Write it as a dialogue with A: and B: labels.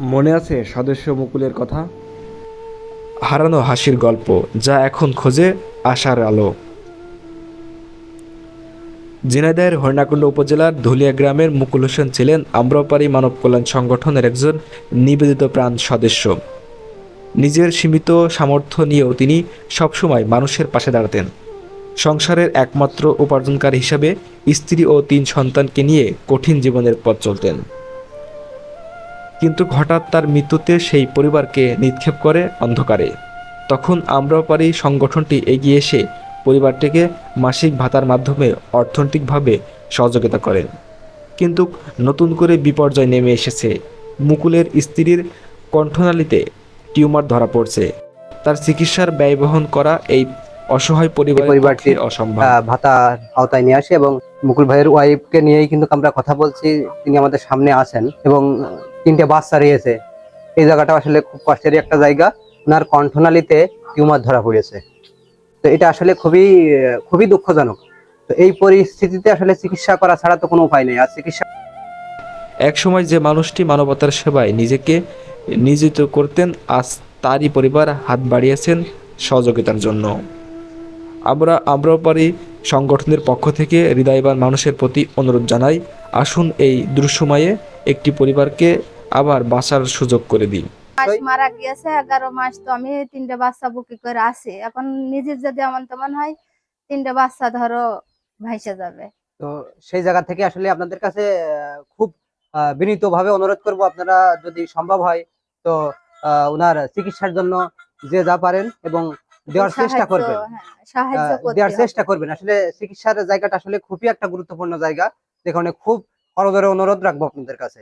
A: মনে আছে সদস্য মুকুলের কথা?
B: হারানো হাসির গল্প, যা এখন খোঁজে আশার আলো। ঝিনাইদহের হরিণাকুণ্ড উপজেলার ধুলিয়া গ্রামের মুকুল হোসেন ছিলেন আম্রপাড়ি মানব কল্যাণ সংগঠনের একজন নিবেদিত প্রাণ সদস্য। নিজের সীমিত সামর্থ্য নিয়েও তিনি সবসময় মানুষের পাশে দাঁড়াতেন। সংসারের একমাত্র উপার্জনকারী হিসাবে স্ত্রী ও 3 সন্তানকে নিয়ে কঠিন জীবনের পথ চলতেন। কিন্তু হঠাৎ তার মৃত্যুতে সেই পরিবারকে নিক্ষেপ করে অন্ধকারে। তখন আম্রপাড়ি সংগঠনটি এগিয়ে এসে পরিবারটিকে মাসিক ভাতার মাধ্যমে অর্থনৈতিকভাবে সহযোগিতা করে। কিন্তু নতুন করে বিপর্যয় নেমে এসেছে। মুকুলের স্ত্রীর কণ্ঠনালীতে টিউমার ধরা পড়ছে। তার চিকিৎসার ব্যয় বহন করা এই অসহায়
C: এই
B: পরিবারের পক্ষে
C: পরিবারটির
B: অসম্ভব।
C: ভাতার আওতায় নিয়ে আসি এবং মুকুল ভাইয়ের ওয়াইফকে নিয়েই কিন্তু আমরা কথা বলছি। তিনি আমাদের সামনে আছেন এবং 3টে বাচ্চা রয়েছে। এই জায়গাটা আসলে খুব কষ্টেরই একটা জায়গা। ওনার কণ্ঠনালীতে টিউমার ধরা পড়েছে। তো এটা আসলে খুবই দুঃখজনক। তো এই পরিস্থিতিতে আসলে চিকিৎসা করা ছাড়া তো কোনো উপায় নেই। আর চিকিৎসা
B: একসময় যে মানুষটি মানবতার সেবায় নিজেকে নিয়োজিত করতেন, আজ তারই পরিবার হাত বাড়িয়েছেন সহযোগিতার জন্য। আমরা আম্রপাড়ি সংগঠনের পক্ষ থেকে হৃদয়বান মানুষের প্রতি অনুরোধ জানাই, আসুন এই দুঃসময়ে একটি পরিবারকে আবার বাঁচার সুযোগ করে দিই।
D: মাস মারা গিয়েছে, 11 মাস। তো আমি 3টে বাচ্চা বুকি করে আছি। এখন নিজের যদি এমন তেমন হয়, 3টে বাচ্চা ধরো ভাইসে যাবে।
C: তো সেই জায়গা থেকে আসলে আপনাদের কাছে খুব বিনীতভাবে অনুরোধ করব, আপনারা যদি সম্ভব হয় তো ওনার চিকিৎসার জন্য যে যা পারেন এবং দেওয়ার চেষ্টা
D: সাহায্য,
C: করবেন।
D: সাহায্য করতে
C: দেওয়ার চেষ্টা
D: হবে।
C: করবেন। আসলে চিকিৎসার জায়গাটা আসলে খুবই একটা গুরুত্বপূর্ণ জায়গা, যেখানে খুব করজোরে অনুরোধ রাখবো আপনাদের কাছে।